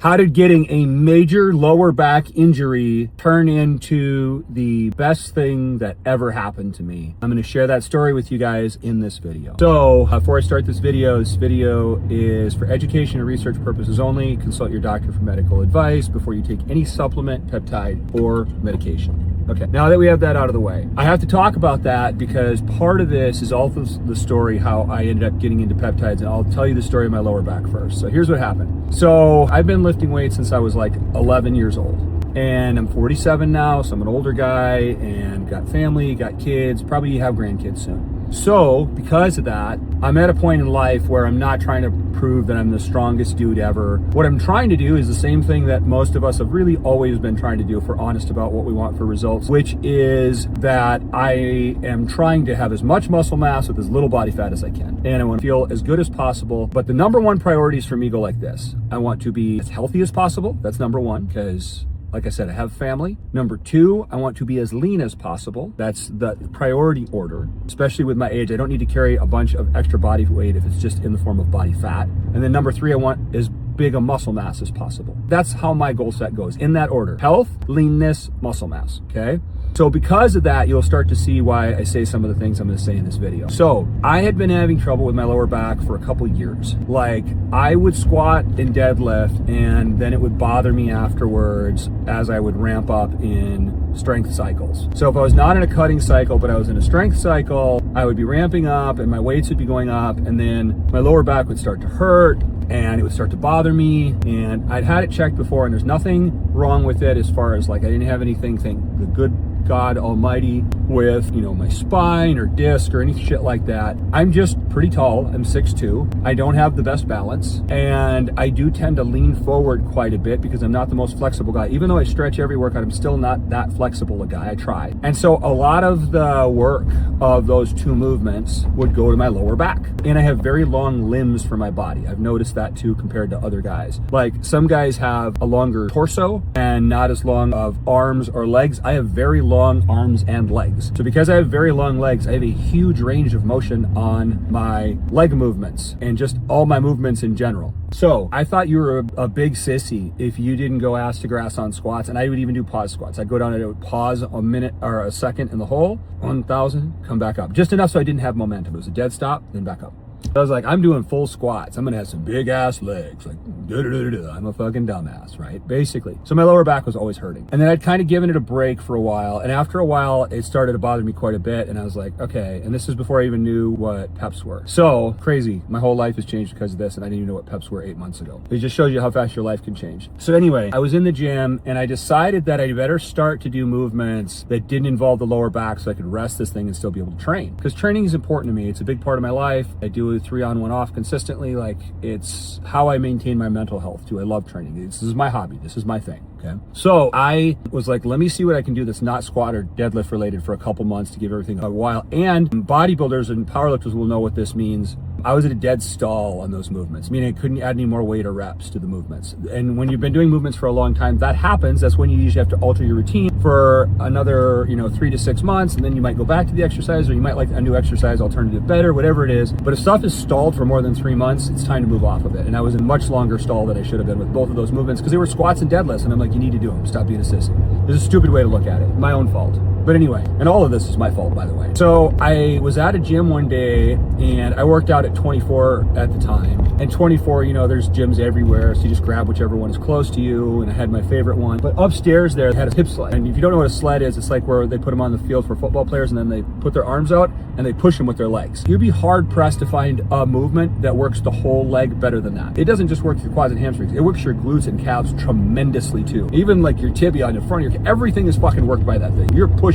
How did getting a major lower back injury turn into the best thing that ever happened to me? I'm going to share that story with you guys in this video. So before I start this video is for education and research purposes only. Consult your doctor for medical advice before you take any supplement, peptide, or medication. Okay, now that we have that out of the way, I have to talk about that because part of this is also the story how I ended up getting into peptides, and I'll tell you the story of my lower back first. So here's what happened. So I've been lifting weights since I was like 11 years old, and I'm 47 now, so I'm an older guy and got family, got kids, probably have grandkids soon. So because of that, I'm at a point in life where I'm not trying to prove that I'm the strongest dude ever. What I'm trying to do is the same thing that most of us have really always been trying to do if we're honest about what we want for results, which is that I am trying to have as much muscle mass with as little body fat as I can. And I want to feel as good as possible. But the number one priorities for me go like this. I want to be as healthy as possible. That's number one, because like I said, I have family. Number two, I want to be as lean as possible. That's the priority order, especially with my age. I don't need to carry a bunch of extra body weight if it's just in the form of body fat. And then number three, I want as big a muscle mass as possible. That's how my goal set goes, in that order: health, leanness, muscle mass, okay? So because of that, you'll start to see why I say some of the things I'm going to say in this video. So I had been having trouble with my lower back for a couple years. Like, I would squat and deadlift, and then it would bother me afterwards as I would ramp up in strength cycles. So if I was not in a cutting cycle, but I was in a strength cycle, I would be ramping up and my weights would be going up, and then my lower back would start to hurt and it would start to bother me. And I'd had it checked before, and there's nothing wrong with it as far as like I didn't have anything, thank the good God Almighty, with, you know, my spine or disc or any shit like that. I'm just pretty tall. I'm 6'2". I don't have the best balance, and I do tend to lean forward quite a bit because I'm not the most flexible guy. Even though I stretch every workout, I'm still not that flexible a guy. I try. And so a lot of the work of those two movements would go to my lower back. And I have very long limbs for my body. I've noticed that too compared to other guys. Like, some guys have a longer torso and not as long of arms or legs. I have very long arms and legs. So because I have very long legs, I have a huge range of motion on my leg movements and just all my movements in general. So I thought you were a big sissy if you didn't go ass to grass on squats, and I would even do pause squats. I'd go down and I would pause a minute or a second in the hole, 1,000, come back up. Just enough so I didn't have momentum. It was a dead stop, then back up. I was like, I'm doing full squats. I'm gonna have some big ass legs. Like, I'm a fucking dumbass, right? Basically. So my lower back was always hurting. And then I'd kind of given it a break for a while. And after a while, it started to bother me quite a bit. And I was like, okay. And this is before I even knew what PEPs were. So crazy. My whole life has changed because of this. And I didn't even know what PEPs were 8 months ago. It just shows you how fast your life can change. So anyway, I was in the gym and I decided that I'd better start to do movements that didn't involve the lower back so I could rest this thing and still be able to train. Because training is important to me. It's a big part of my life. I do it 3 on 1 off consistently. Like, it's how I maintain my mental health too. I love training. This is my hobby. This is my thing. Okay. So I was like, let me see what I can do that's not squat or deadlift related for a couple months to give everything a while. And bodybuilders and powerlifters will know what this means. I was at a dead stall on those movements, meaning I couldn't add any more weight or reps to the movements. And when you've been doing movements for a long time, that happens. That's when you usually have to alter your routine for another, 3 to 6 months. And then you might go back to the exercise, or you might like a new exercise alternative better, whatever it is. But if stuff is stalled for more than 3 months, it's time to move off of it. And I was in much longer stall than I should have been with both of those movements because they were squats and deadlifts. And I'm like, you need to do them. Stop being a sissy. There's a stupid way to look at it. My own fault. But anyway, and all of this is my fault, by the way. So I was at a gym one day and I worked out at 24 at the time. And 24, there's gyms everywhere. So you just grab whichever one is close to you. And I had my favorite one. But upstairs there, they had a hip sled. And if you don't know what a sled is, it's like where they put them on the field for football players and then they put their arms out and they push them with their legs. You'd be hard pressed to find a movement that works the whole leg better than that. It doesn't just work your quads and hamstrings. It works your glutes and calves tremendously too. Even like your tibia on the front of your, everything is fucking worked by that thing. You're pushing.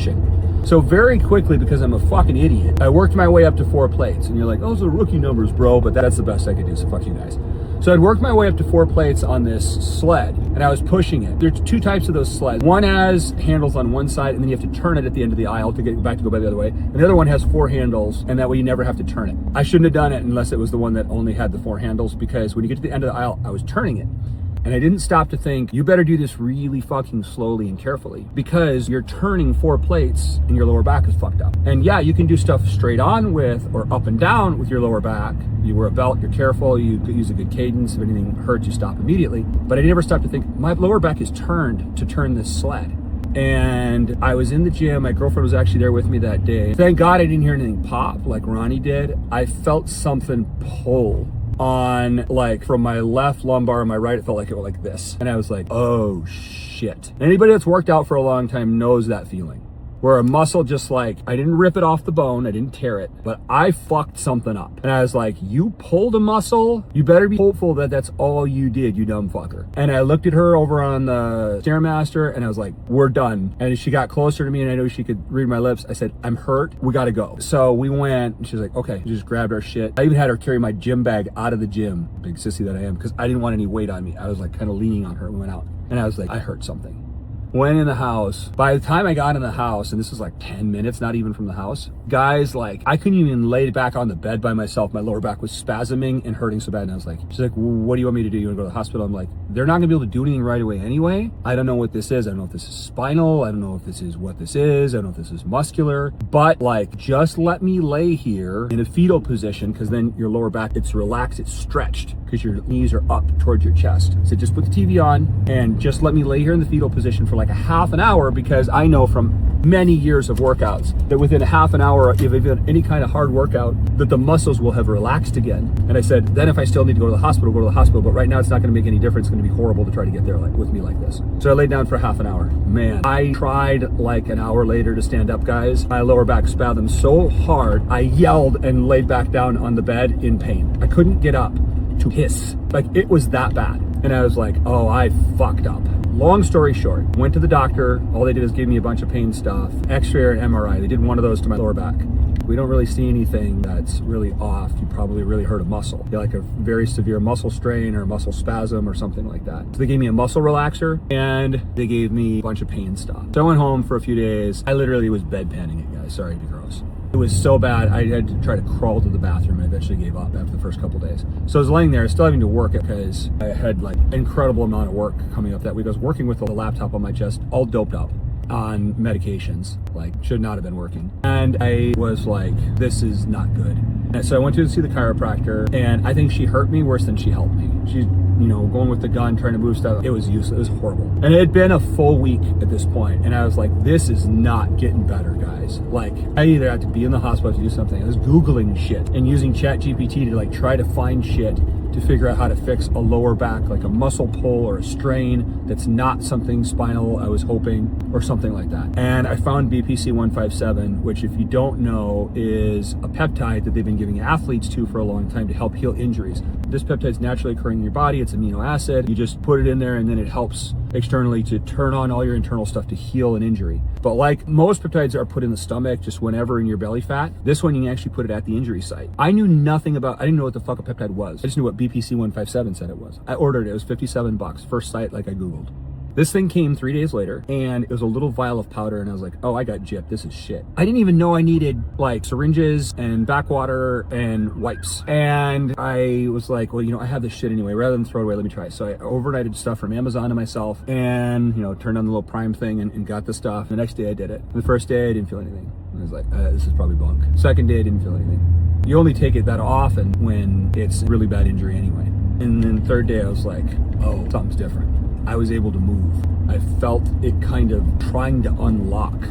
So very quickly, because I'm a fucking idiot, I worked my way up to 4 plates. And you're like, oh, those are rookie numbers, bro. But that's the best I could do, so fuck you guys. So I'd worked my way up to 4 plates on this sled, and I was pushing it. There's 2 types of those sleds. One has handles on one side, and then you have to turn it at the end of the aisle to get back to go by the other way. And the other one has 4 handles, and that way you never have to turn it. I shouldn't have done it unless it was the one that only had the 4 handles, because when you get to the end of the aisle, I was turning it. And I didn't stop to think, you better do this really fucking slowly and carefully, because you're turning 4 plates and your lower back is fucked up. And yeah, you can do stuff straight on with or up and down with your lower back. You wear a belt, you're careful, you use a good cadence. If anything hurts, you stop immediately. But I never stopped to think, my lower back is turned to turn this sled. And I was in the gym. My girlfriend was actually there with me that day. Thank God I didn't hear anything pop like Ronnie did. I felt something pull on, like, from my left lumbar and my right. It felt like it went like this. And I was like, oh shit. Anybody that's worked out for a long time knows that feeling, where a muscle just, like, I didn't rip it off the bone, I didn't tear it, but I fucked something up. And I was like, you pulled a muscle? You better be hopeful that that's all you did, you dumb fucker. And I looked at her over on the Stairmaster and I was like, we're done. And she got closer to me and I knew she could read my lips. I said, I'm hurt, we gotta go. So we went and she was like, okay. She just grabbed our shit. I even had her carry my gym bag out of the gym, big sissy that I am, because I didn't want any weight on me. I was like kind of leaning on her. We went out and I was like, I hurt something. Went in the house. By the time I got in the house, and this was like 10 minutes, not even from the house, guys, like, I couldn't even lay back on the bed by myself. My lower back was spasming and hurting so bad. And I was like, she's like, what do you want me to do? You want to go to the hospital? I'm like, they're not gonna be able to do anything right away anyway. I don't know what this is. I don't know if this is spinal. I don't know if this is what this is. I don't know if this is muscular, but like, just let me lay here in a fetal position, because then your lower back, it's relaxed, it's stretched, because your knees are up towards your chest. So just put the TV on and just let me lay here in the fetal position for like a half an hour, because I know from many years of workouts that within a half an hour, if you've done any kind of hard workout, that the muscles will have relaxed again. And I said, then if I still need to go to the hospital, go to the hospital. But right now it's not going to make any difference. It's going to be horrible to try to get there, like with me like this. So I laid down for half an hour. Man, I tried like an hour later to stand up, guys. My lower back spasmed so hard, I yelled and laid back down on the bed in pain. I couldn't get up to hiss. Like, it was that bad. And I was like, oh, I fucked up. Long story short, went to the doctor. All they did is give me a bunch of pain stuff, X-ray and MRI. They did one of those to my lower back. We don't really see anything that's really off. You probably really hurt a muscle. You like a very severe muscle strain or a muscle spasm or something like that. So they gave me a muscle relaxer and they gave me a bunch of pain stuff. So I went home for a few days. I literally was bedpanning it, guys. Sorry to be gross. It was so bad, I had to try to crawl to the bathroom. I eventually gave up after the first couple days. So I was laying there, still having to work it, because I had like incredible amount of work coming up that week. I was working with a laptop on my chest, all doped up on medications, like should not have been working. And I was like, this is not good. And so I went to see the chiropractor, and I think she hurt me worse than she helped me. She's, you know, going with the gun, trying to move stuff. It was useless. It was horrible. And it had been a full week at this point, and I was like, this is not getting better, guys. Like, I either have to be in the hospital to do something. I was Googling shit and using ChatGPT to like try to find shit to figure out how to fix a lower back, like a muscle pull or a strain that's not something spinal, I was hoping, or something like that. And I found BPC 157, which, if you don't know, is a peptide that they've been giving athletes to for a long time to help heal injuries. This peptide is naturally occurring in your body. It's amino acid. You just put it in there and then it helps externally to turn on all your internal stuff to heal an injury. But like most peptides are put in the stomach just whenever in your belly fat, this one you can actually put it at the injury site. I knew nothing about, I didn't know what the fuck a peptide was. I just knew what BPC 157 said it was. I ordered it. It was $57. First site, like I Googled. This thing came 3 days later, and it was a little vial of powder, and I was like, oh, I got gypped. This is shit. I didn't even know I needed like syringes and backwater and wipes. And I was like, well, you know, I have this shit anyway. Rather than throw it away, let me try it. So I overnighted stuff from Amazon to myself, and, you know, turned on the little Prime thing and got the stuff. The next day I did it. The first day I didn't feel anything. I was like, this is probably bunk. Second day I didn't feel anything. You only take it that often when it's a really bad injury anyway. And then third day I was like, oh, something's different. I was able to move. I felt it kind of trying to unlock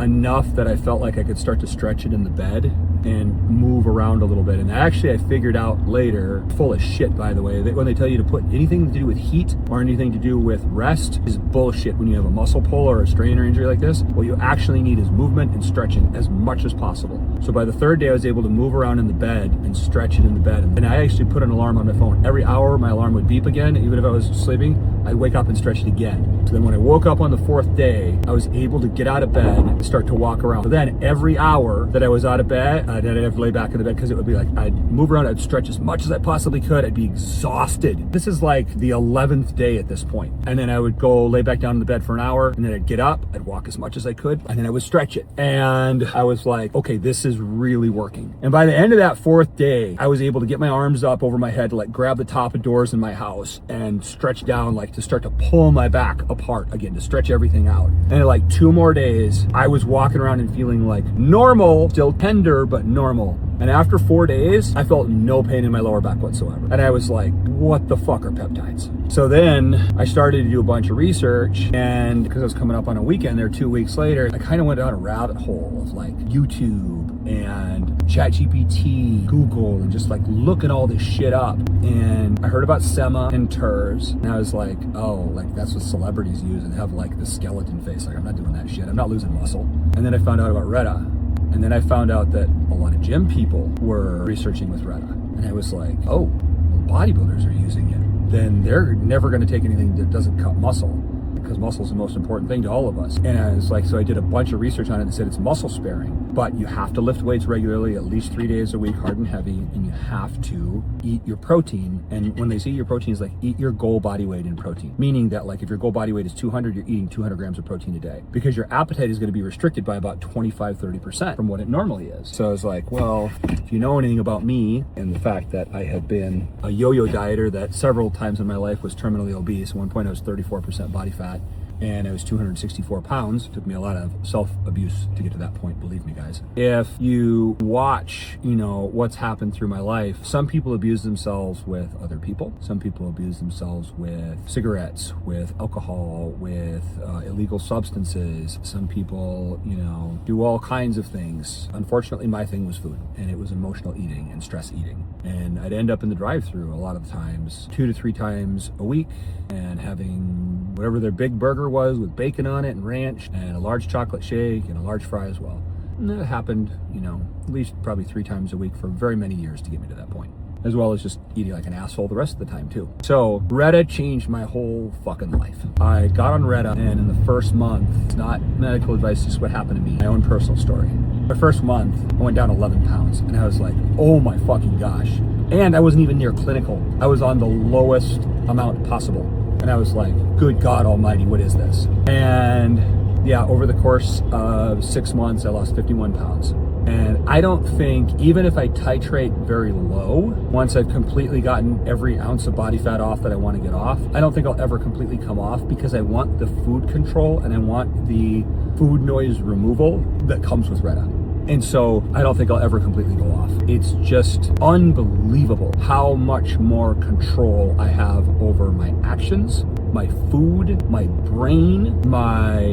enough that I felt like I could start to stretch it in the bed and move around a little bit. And actually I figured out later, full of shit by the way, that when they tell you to put anything to do with heat or anything to do with rest is bullshit when you have a muscle pull or a strain or injury like this. What you actually need is movement and stretching as much as possible. So by the third day I was able to move around in the bed and stretch it in the bed. And I actually put an alarm on my phone. Every hour my alarm would beep again, even if I was sleeping. I'd wake up and stretch it again. So then when I woke up on the 4th day, I was able to get out of bed and start to walk around. So then every hour that I was out of bed, I'd have to lay back in the bed because it would be like, I'd move around, I'd stretch as much as I possibly could. I'd be exhausted. This is like the 11th day at this point. And then I would go lay back down in the bed for an hour, and then I'd get up, I'd walk as much as I could, and then I would stretch it. And I was like, okay, this is really working. And by the end of that 4th day, I was able to get my arms up over my head to like grab the top of doors in my house and stretch down, like to start to pull my back apart again, to stretch everything out. And in like 2 more days, I was walking around and feeling like normal, still tender, but normal. And after 4 days, I felt no pain in my lower back whatsoever. And I was like, what the fuck are peptides? So then I started to do a bunch of research, and because I was coming up on a weekend there 2 weeks later, I kind of went down a rabbit hole of like YouTube and ChatGPT, Google, and just like looking all this shit up. And I heard about SEMA and TERS, and I was like, oh, like that's what celebrities use and have like the skeleton face. Like I'm not doing that shit. I'm not losing muscle. And then I found out about Retta. And then I found out that a lot of gym people were researching with Retta. And I was like, oh, well, bodybuilders are using it. Then they're never going to take anything that doesn't cut muscle, because muscle is the most important thing to all of us. And I was like, so I did a bunch of research on it and said it's muscle sparing, but you have to lift weights regularly, at least 3 days a week, hard and heavy, and you have to eat your protein. And when they say your protein is like, eat your goal body weight in protein, meaning that like if your goal body weight is 200, you're eating 200 grams of protein a day, because your appetite is going to be restricted by about 25-30% from what it normally is. So I was like, well, if you know anything about me and the fact that I have been a yo-yo dieter that several times in my life was terminally obese. At one point I was 34% body fat, and I was 264 pounds. It took me a lot of self-abuse to get to that point, believe me, guys. If you watch, you know, what's happened through my life, some people abuse themselves with other people. Some people abuse themselves with cigarettes, with alcohol, with illegal substances. Some people, you know, do all kinds of things. Unfortunately, my thing was food, and it was emotional eating and stress eating. And I'd end up in the drive-thru a lot of times, 2 to 3 times a week, and having whatever their big burger was with bacon on it and ranch, and a large chocolate shake and a large fry as well. And that happened, you know, at least probably 3 times a week for very many years to get me to that point, as well as just eating like an asshole the rest of the time too. So Retta changed my whole fucking life. I got on Retta, and in the first month, it's not medical advice, just what happened to me, my own personal story. My first month, I went down 11 pounds, and I was like, oh my fucking gosh. And I wasn't even near clinical. I was on the lowest amount possible. And I was like, good God almighty, what is this? And yeah, over the course of 6 months, I lost 51 pounds. And I don't think, even if I titrate very low, once I've completely gotten every ounce of body fat off that I want to get off, I don't think I'll ever completely come off, because I want the food control and I want the food noise removal that comes with Retta. And so I don't think I'll ever completely go off. It's just unbelievable how much more control I have over my actions, my food, my brain, my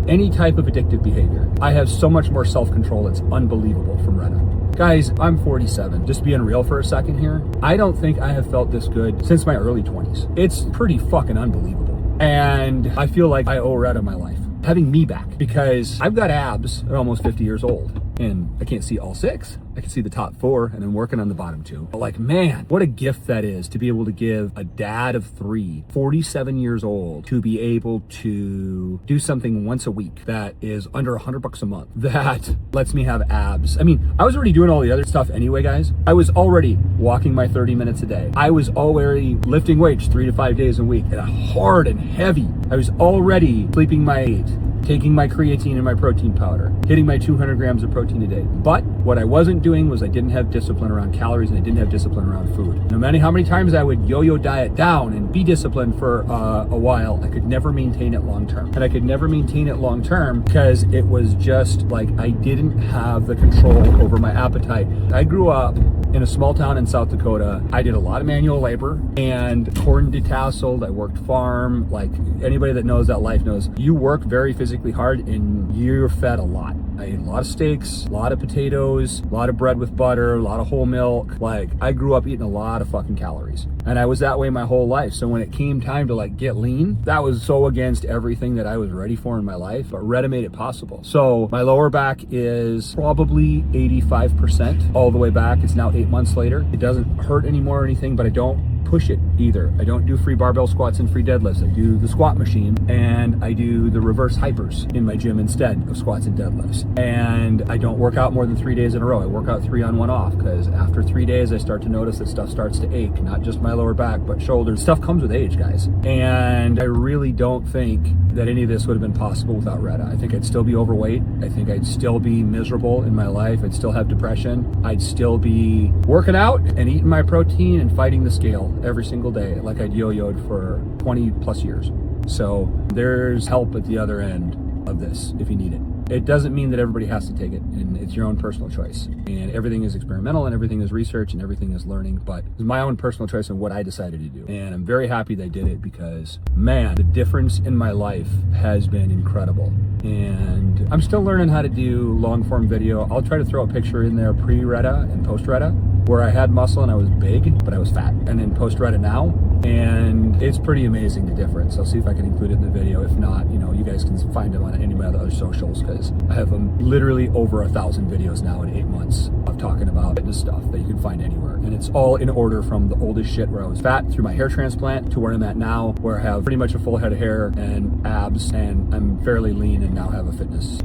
any type of addictive behavior. I have so much more self-control. It's unbelievable from Retta. Guys, I'm 47. Just being real for a second here. I don't think I have felt this good since my early 20s. It's pretty fucking unbelievable. And I feel like I owe Retta my life, having me back, because I've got abs at almost 50 years old. And I can't see all 6. I can see the top 4, and I'm working on the bottom 2. But like, man, what a gift that is to be able to give a dad of 3, 47 years old, to be able to do something once a week that is under $100 a month, that lets me have abs. I mean, I was already doing all the other stuff anyway, guys. I was already walking my 30 minutes a day. I was already lifting weights 3 to 5 days a week, and hard and heavy. I was already sleeping my 8. Taking my creatine and my protein powder, hitting my 200 grams of protein a day. But what I wasn't doing was I didn't have discipline around calories, and I didn't have discipline around food. No matter how many times I would yo-yo diet down and be disciplined for a while, I could never maintain it long term. And I could never maintain it long term because it was just like I didn't have the control over my appetite. I grew up in a small town in South Dakota. I did a lot of manual labor and corn detasseled. I worked farm. Like anybody that knows that life knows, you work very physically hard and you're fed a lot. I ate a lot of steaks, a lot of potatoes, a lot of bread with butter, a lot of whole milk. Like I grew up eating a lot of fucking calories, and I was that way my whole life. So when it came time to like get lean, that was so against everything that I was ready for in my life, but Retta made it possible. So my lower back is probably 85% all the way back. It's now 8 months later. It doesn't hurt anymore or anything, but I don't push it either. I don't do free barbell squats and free deadlifts. I do the squat machine, and I do the reverse hypers in my gym instead of squats and deadlifts. And I don't work out more than 3 days in a row. I work out 3 on, 1 off, because after 3 days, I start to notice that stuff starts to ache, not just my lower back, but shoulders. Stuff comes with age, guys. And I really don't think that any of this would have been possible without Retta. I think I'd still be overweight. I think I'd still be miserable in my life. I'd still have depression. I'd still be working out and eating my protein and fighting the scale every single day like I'd yo-yoed for 20 plus years. So there's help at the other end of this if you need it. It doesn't mean that everybody has to take it, and it's your own personal choice. And everything is experimental, and everything is research, and everything is learning, but it's my own personal choice and what I decided to do. And I'm very happy that I did it, because man, the difference in my life has been incredible. And I'm still learning how to do long form video. I'll try to throw a picture in there pre-Retta and post-Retta, where I had muscle and I was big, but I was fat. And then post-Retta now, and it's pretty amazing the difference. I'll see if I can include it in the video. If not, you guys can find it on any of my other socials, because I have literally over 1,000 videos now in 8 months of talking about fitness stuff that you can find anywhere. And it's all in order from the oldest shit where I was fat through my hair transplant to where I'm at now, where I have pretty much a full head of hair and abs, and I'm fairly lean and now have a fitness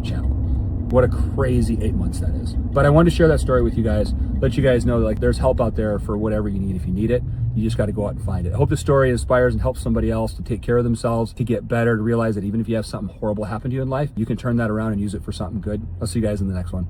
channel. What a crazy 8 months that is. But I wanted to share that story with you guys, let you guys know that there's help out there for whatever you need if you need it. You just got to go out and find it. I hope the story inspires and helps somebody else to take care of themselves, to get better, to realize that even if you have something horrible happen to you in life, you can turn that around and use it for something good. I'll see you guys in the next one.